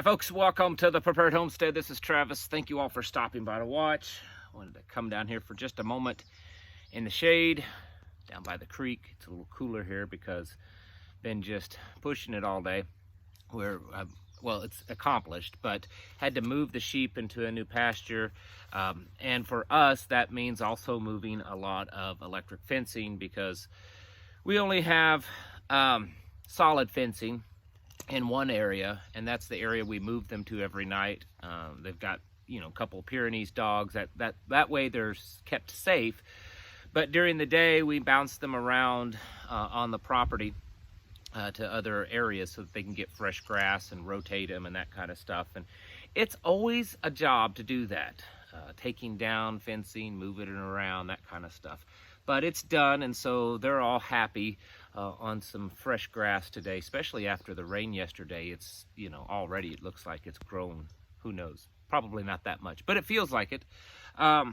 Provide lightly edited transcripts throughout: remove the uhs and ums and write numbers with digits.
Hi folks, welcome to the Prepared Homestead. This is Travis. Thank you all for stopping by to watch. I wanted to come down here for just a moment in the shade, down by the creek. It's a little cooler here because been just pushing it all day. Well, it's accomplished, but had to move the sheep into a new pasture. And for us, that means also moving a lot of electric fencing because we only have solid fencing in one area, and that's the area we move them to every night. They've got, a couple of Pyrenees dogs. That way they're kept safe. But during the day, we bounce them around on the property to other areas so that they can get fresh grass and rotate them and that kind of stuff. And it's always a job to do that, taking down fencing, moving it around, that kind of stuff. But it's done, and so they're all happy on some fresh grass today, especially after the rain yesterday. It's, already it looks like it's grown. Who knows? Probably not that much, but it feels like it. A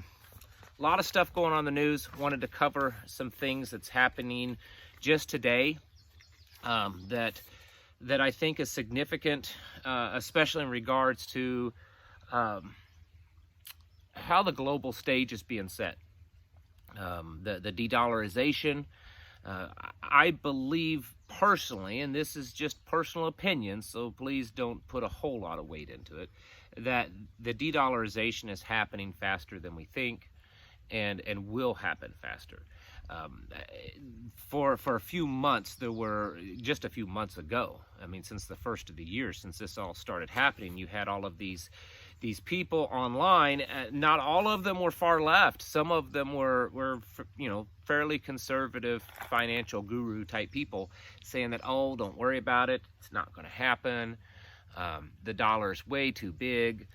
lot of stuff going on in the news. Wanted to cover some things that's happening just today that I think is significant, especially in regards to how the global stage is being set. The de-dollarization. I believe personally, and this is just personal opinion, so please don't put a whole lot of weight into it, that the de-dollarization is happening faster than we think, and will happen faster. For a few months, just a few months ago, since the first of the year, since this all started happening, you had all of these people online. Not all of them were far left. Some of them were fairly conservative financial guru type people saying that, oh, don't worry about it. It's not going to happen. The dollar's way too big,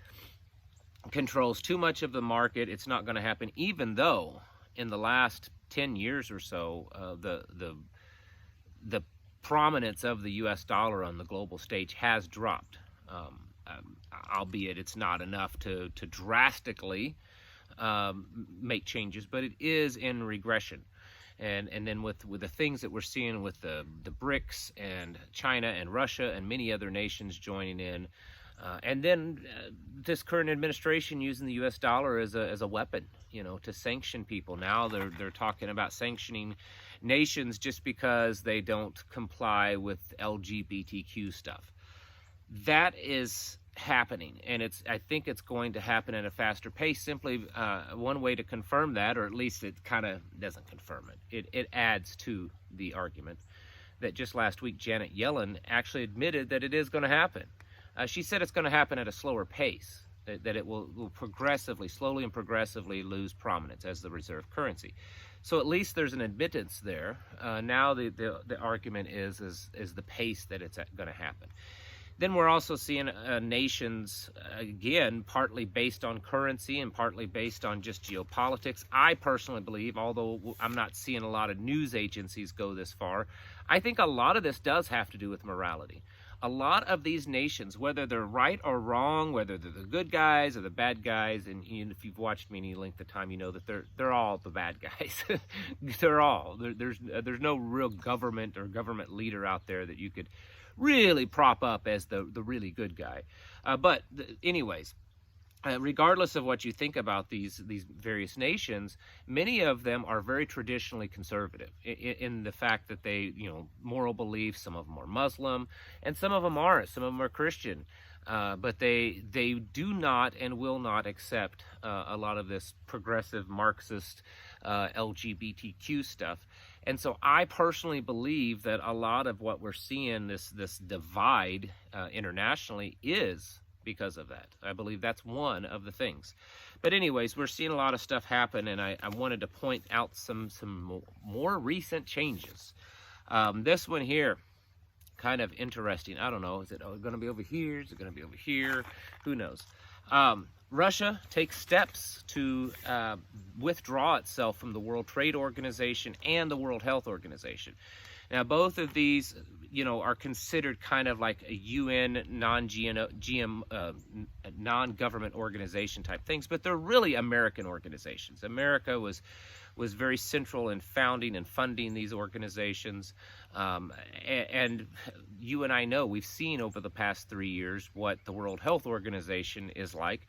controls too much of the market. It's not going to happen, even though in the last 10 years or so, the prominence of the US dollar on the global stage has dropped. Albeit it's not enough to drastically make changes, but it is in regression. And then with the things that we're seeing with the BRICS and China and Russia and many other nations joining in, and then this current administration using the US dollar as a weapon, to sanction people. Now they're talking about sanctioning nations just because they don't comply with LGBTQ stuff. That is happening, and I think it's going to happen at a faster pace. Simply one way to confirm that, or at least it kind of doesn't confirm it, it adds to the argument that just last week Janet Yellen actually admitted that it is going to happen. She said it's going to happen at a slower pace, that it will slowly and progressively lose prominence as the reserve currency. So at least there's an admittance there. Now the argument is the pace that it's going to happen. Then we're also seeing nations, again, partly based on currency and partly based on just geopolitics. I personally believe, although I'm not seeing a lot of news agencies go this far, I think a lot of this does have to do with morality. A lot of these nations, whether they're right or wrong, whether they're the good guys or the bad guys, and if you've watched me any length of time, you know that they're all the bad guys. There's no real government or government leader out there that you could really prop up as the really good guy. Anyways, regardless of what you think about these various nations, many of them are very traditionally conservative in the fact that they, moral beliefs. Some of them are Muslim, and some of them aren't. Some of them are Christian. But they do not and will not accept a lot of this progressive Marxist LGBTQ stuff. And so I personally believe that a lot of what we're seeing, this divide internationally, is because of that. I believe that's one of the things. But anyways, we're seeing a lot of stuff happen, and I wanted to point out some more recent changes. This one here, kind of interesting. I don't know, is it going to be over here? Is it going to be over here? Who knows? Russia takes steps to withdraw itself from the World Trade Organization and the World Health Organization. Now, both of these, are considered kind of like a UN non-government organization type things, but they're really American organizations. America was very central in founding and funding these organizations. And you and I know, we've seen over the past 3 years what the World Health Organization is like.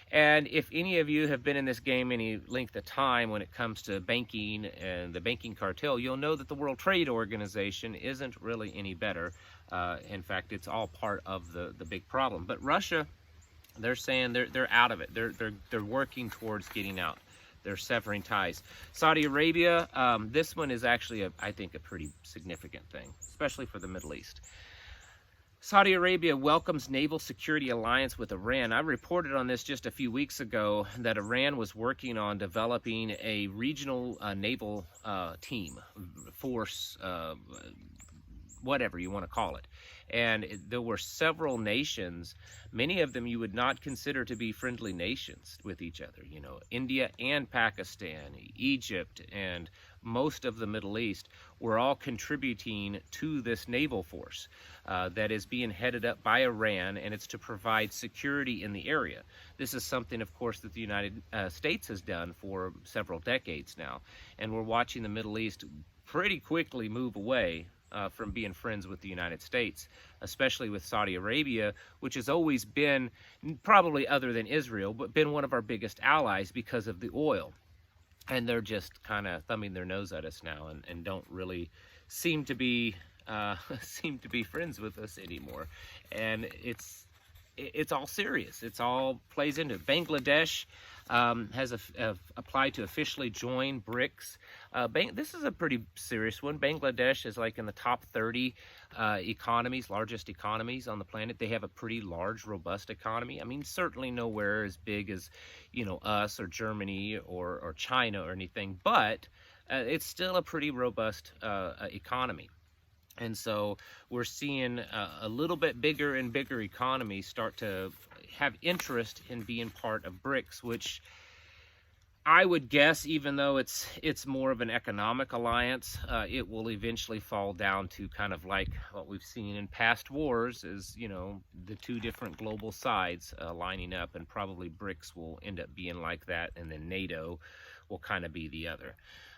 And if any of you have been in this game any length of time when it comes to banking and the banking cartel, you'll know that the World Trade Organization isn't really any better. In fact, it's all part of the big problem. But Russia, they're saying they're out of it. They're working towards getting out. They're severing ties. Saudi Arabia, this one is actually, I think, a pretty significant thing, especially for the Middle East. Saudi Arabia welcomes naval security alliance with Iran. I reported on this just a few weeks ago that Iran was working on developing a regional naval team, force, whatever you want to call it. And there were several nations, many of them you would not consider to be friendly nations with each other. India and Pakistan, Egypt, and most of the Middle East were all contributing to this naval force that is being headed up by Iran, and it's to provide security in the area. This is something, of course, that the United States has done for several decades now, and we're watching the Middle East pretty quickly move away from being friends with the United States, especially with Saudi Arabia, which has always been, probably other than Israel, but been one of our biggest allies because of the oil. And they're just kind of thumbing their nose at us now and don't really seem to be friends with us anymore. And it's all serious. It's all plays into it. Bangladesh has applied to officially join BRICS. This is a pretty serious one. Bangladesh is like in the top 30 largest economies on the planet. They have a pretty large, robust economy. I mean, certainly nowhere as big as, us or Germany or China or anything, but it's still a pretty robust economy. And so we're seeing a little bit bigger and bigger economies start to have interest in being part of BRICS, which I would guess, even though it's more of an economic alliance, it will eventually fall down to kind of like what we've seen in past wars is, the two different global sides lining up, and probably BRICS will end up being like that, and then NATO will kind of be the other.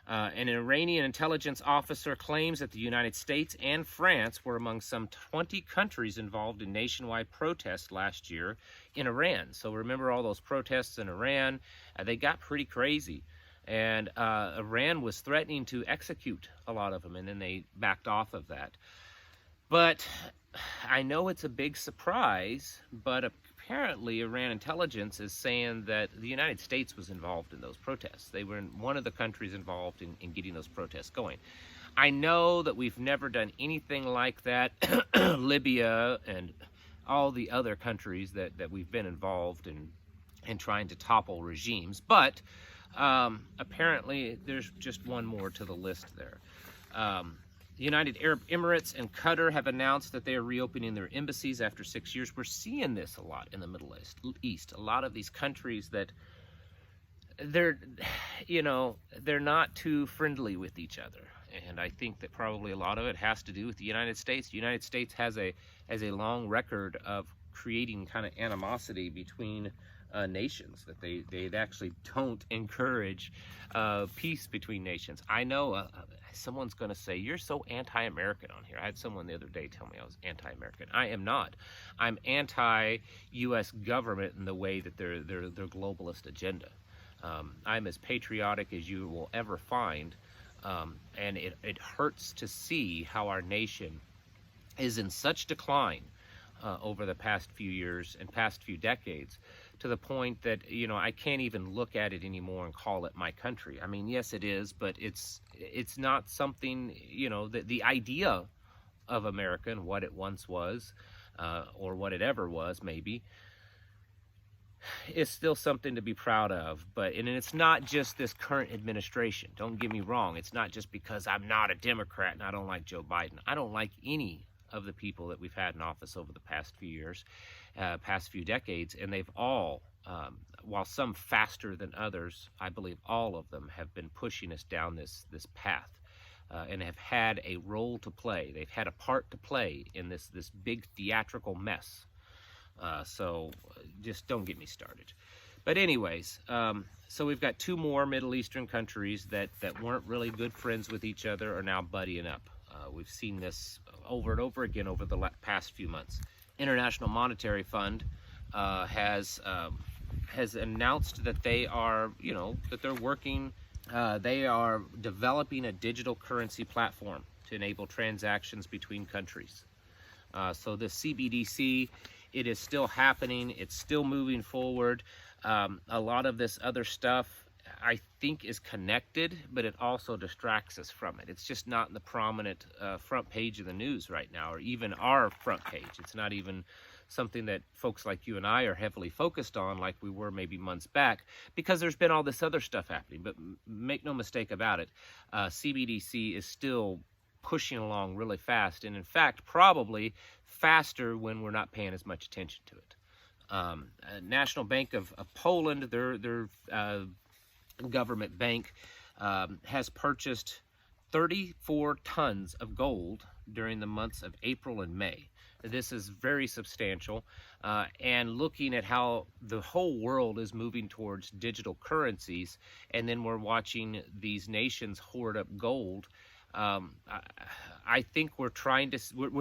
An Iranian intelligence officer claims that the United States and France were among some 20 countries involved in nationwide protests last year in Iran. So remember all those protests in Iran? They got pretty crazy. And Iran was threatening to execute a lot of them, and then they backed off of that. But I know it's a big surprise, but apparently Iran intelligence is saying that the United States was involved in those protests. They were one of the countries involved in getting those protests going. I know that we've never done anything like that. Libya and all the other countries that we've been involved in trying to topple regimes. But apparently there's just one more to the list there. The United Arab Emirates and Qatar have announced that they are reopening their embassies after 6 years. We're seeing this a lot in the Middle East. A lot of these countries that they're not too friendly with each other. And I think that probably a lot of it has to do with the United States. The United States has a long record of creating kind of animosity between nations, that they actually don't encourage peace between nations. I know someone's going to say, you're so anti-American on here. I had someone the other day tell me I was anti-American. I am not. I'm anti-U.S. government in the way that their globalist agenda. I'm as patriotic as you will ever find, and it hurts to see how our nation is in such decline over the past few years and past few decades, to the point that, I can't even look at it anymore and call it my country. I mean, yes, it is, but it's not something, the idea of America and what it once was, or what it ever was, maybe, is still something to be proud of. And it's not just this current administration. Don't get me wrong. It's not just because I'm not a Democrat and I don't like Joe Biden. I don't like any of the people that we've had in office over the past few years, past few decades, and they've all, while some faster than others, I believe all of them have been pushing us down this path and have had a role to play. They've had a part to play in this big theatrical mess. So just don't get me started. But anyways, so we've got 2 more Middle Eastern countries that weren't really good friends with each other are now buddying up. We've seen this over and over again over the past few months. International Monetary Fund has announced that they are, that they're working, they are developing a digital currency platform to enable transactions between countries. So the CBDC, it is still happening. It's still moving forward. A lot of this other stuff, I think, is connected, but it also distracts us from it. It's just not in the prominent front page of the news right now, or even our front page. It's not even something that folks like you and I are heavily focused on like we were maybe months back, because there's been all this other stuff happening. But make no mistake about it, CBDC is still pushing along really fast, and in fact probably faster when we're not paying as much attention to it. National Bank of Poland, their government bank, has purchased 34 tons of gold during the months of April and May. This is very substantial, and looking at how the whole world is moving towards digital currencies, and then we're watching these nations hoard up gold, I think we're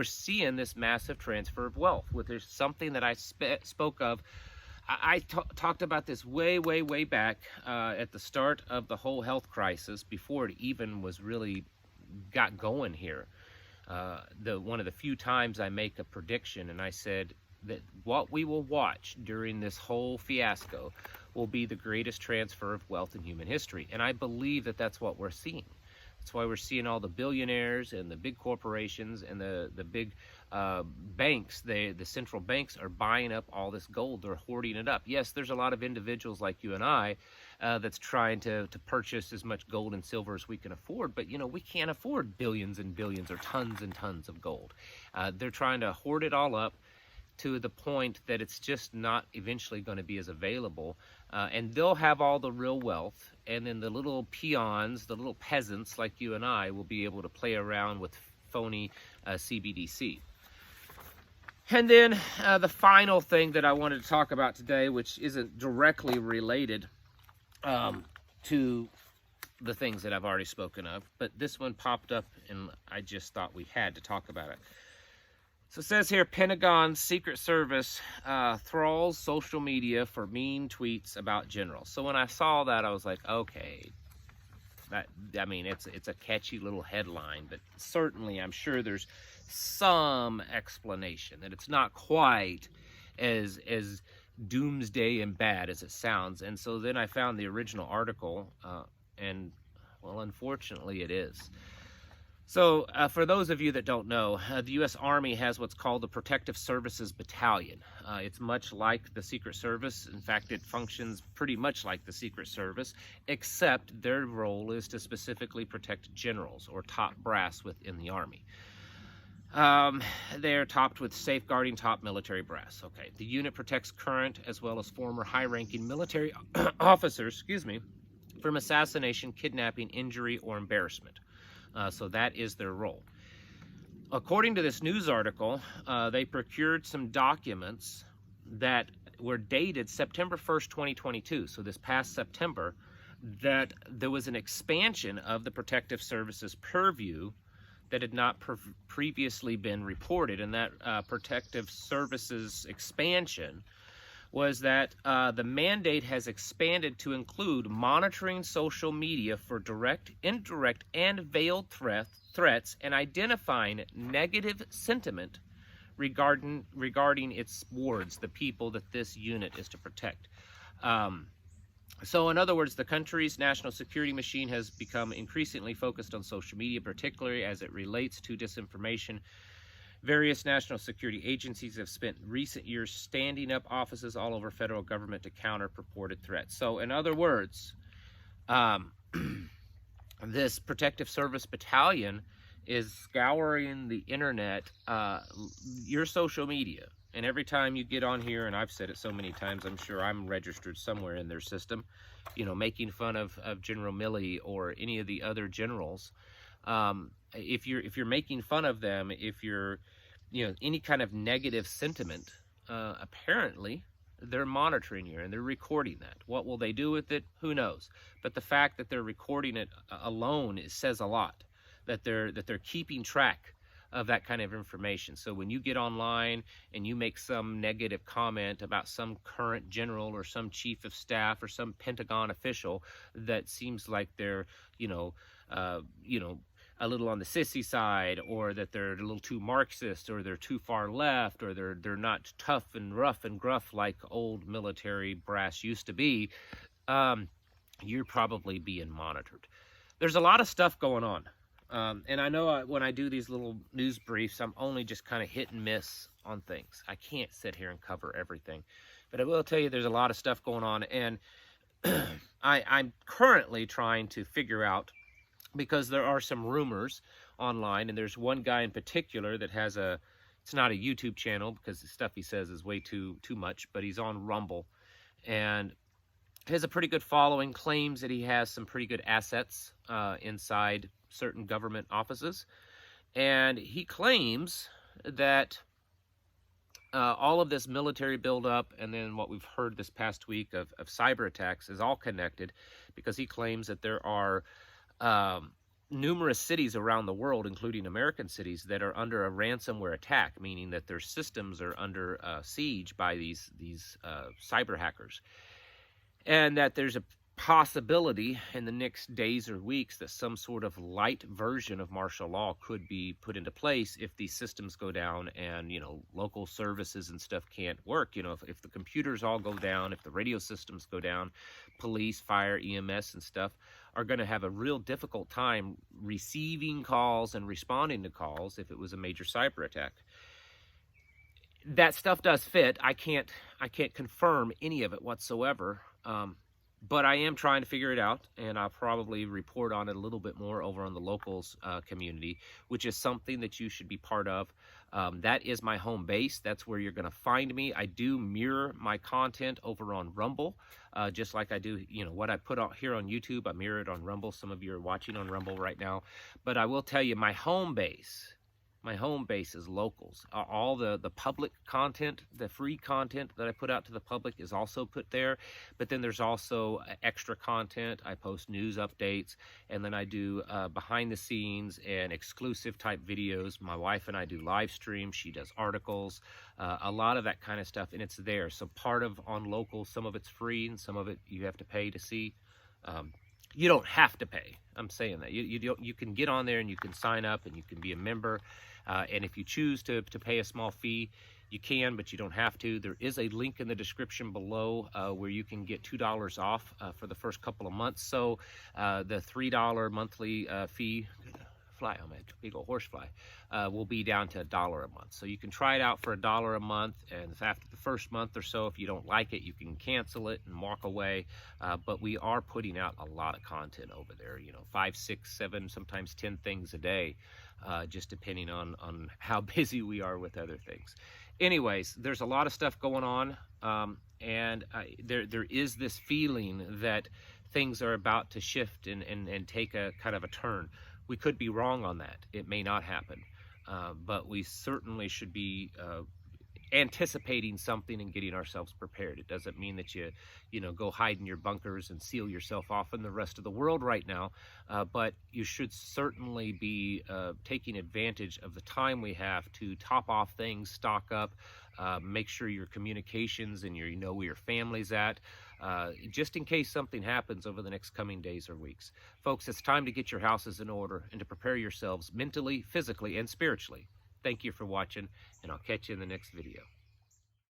seeing this massive transfer of wealth. There's something that I spoke of. I talked about this way back at the start of the whole health crisis, before it even was really got going here. One of the few times I make a prediction, and I said that what we will watch during this whole fiasco will be the greatest transfer of wealth in human history. And I believe that that's what we're seeing. That's why we're seeing all the billionaires and the big corporations and the big banks, the central banks are buying up all this gold. They're hoarding it up. Yes, there's a lot of individuals like you and I that's trying to purchase as much gold and silver as we can afford, but we can't afford billions and billions or tons and tons of gold. They're trying to hoard it all up to the point that it's just not eventually going to be as available, and they'll have all the real wealth, and then the little peons, the little peasants like you and I, will be able to play around with phony CBDC. And then the final thing that I wanted to talk about today, which isn't directly related to the things that I've already spoken of, but this one popped up and I just thought we had to talk about it. So it says here, Pentagon Secret Service thralls social media for mean tweets about generals. So when I saw that, I was like, okay, it's a catchy little headline, but certainly I'm sure there's some explanation that it's not quite as doomsday and bad as it sounds. And so then I found the original article, and well, unfortunately it is. So for those of you that don't know, the U.S. Army has what's called the Protective Services Battalion. It's much like the Secret Service. In fact, it functions pretty much like the Secret Service, except their role is to specifically protect generals or top brass within the Army. They're topped with safeguarding top military brass. Okay, the unit protects current as well as former high-ranking military officers, from assassination, kidnapping, injury, or embarrassment. So that is their role. According to this news article, they procured some documents that were dated September 1st, 2022, so this past September, that there was an expansion of the Protective Services purview that had not previously been reported. And that Protective Services expansion was that the mandate has expanded to include monitoring social media for direct, indirect, and veiled threats, and identifying negative sentiment regarding its wards, the people that this unit is to protect. So in other words, the country's national security machine has become increasingly focused on social media, particularly as it relates to disinformation. Various national security agencies have spent recent years standing up offices all over federal government to counter purported threats. So in other words, this Protective Service Battalion is scouring the internet, your social media. And every time you get on here, and I've said it so many times, I'm sure I'm registered somewhere in their system, making fun of General Milley or any of the other generals, If you're making fun of them, if you're, any kind of negative sentiment, apparently they're monitoring you and they're recording that. What will they do with it? Who knows? But the fact that they're recording it alone says a lot. That they're keeping track of that kind of information. So when you get online and you make some negative comment about some current general or some chief of staff or some Pentagon official that seems like they're, a little on the sissy side, or that they're a little too Marxist, or they're too far left, or they're not tough and rough and gruff like old military brass used to be, you're probably being monitored. There's a lot of stuff going on. And I know when I do these little news briefs, I'm only just kind of hit and miss on things. I can't sit here and cover everything. But I will tell you there's a lot of stuff going on. And I'm currently trying to figure out, because there are some rumors online, and there's one guy in particular that has it's not a YouTube channel because the stuff he says is way too much, but he's on Rumble. And has a pretty good following, claims that he has some pretty good assets inside certain government offices. And he claims that all of this military buildup and then what we've heard this past week of cyber attacks is all connected, because he claims that there are numerous cities around the world, including American cities, that are under a ransomware attack, meaning that their systems are under siege by these cyber hackers. And that there's a possibility in the next days or weeks that some sort of light version of martial law could be put into place if these systems go down and, local services and stuff can't work. If the computers all go down, if the radio systems go down, police, fire, EMS and stuff are going to have a real difficult time receiving calls and responding to calls if it was a major cyber attack. That stuff does fit. I can't confirm any of it whatsoever. But I am trying to figure it out, and I'll probably report on it a little bit more over on the locals community, which is something that you should be part of. That is my home base. That's where you're going to find me. I do mirror my content over on Rumble, just like I do, what I put out here on YouTube. I mirror it on Rumble. Some of you are watching on Rumble right now. But I will tell you, my home base is locals. All the public content, the free content that I put out to the public is also put there. But then there's also extra content. I post news updates, and then I do behind the scenes and exclusive type videos. My wife and I do live streams. She does articles, a lot of that kind of stuff, and it's there. So part of on local, some of it's free and some of it you have to pay to see. You don't have to pay. I'm saying that you can get on there and you can sign up and you can be a member. And if you choose to pay a small fee, you can, but you don't have to. There is a link in the description below where you can get $2 off for the first couple of months. So the $3 monthly fee, fly on my big old horsefly, will be down to $1 a month. So you can try it out for $1 a month, and after the first month or so, if you don't like it, you can cancel it and walk away. But we are putting out a lot of content over there, 5, 6, 7, sometimes 10 things a day, just depending on how busy we are with other things. Anyways, there's a lot of stuff going on, and there is this feeling that things are about to shift and take a kind of a turn. We could be wrong on that. It may not happen, but we certainly should be anticipating something and getting ourselves prepared. It doesn't mean that you go hide in your bunkers and seal yourself off from the rest of the world right now, but you should certainly be taking advantage of the time we have to top off things, stock up, make sure your communications and where your family's at, just in case something happens over the next coming days or weeks. Folks, it's time to get your houses in order and to prepare yourselves mentally, physically, and spiritually. Thank you for watching, and I'll catch you in the next video.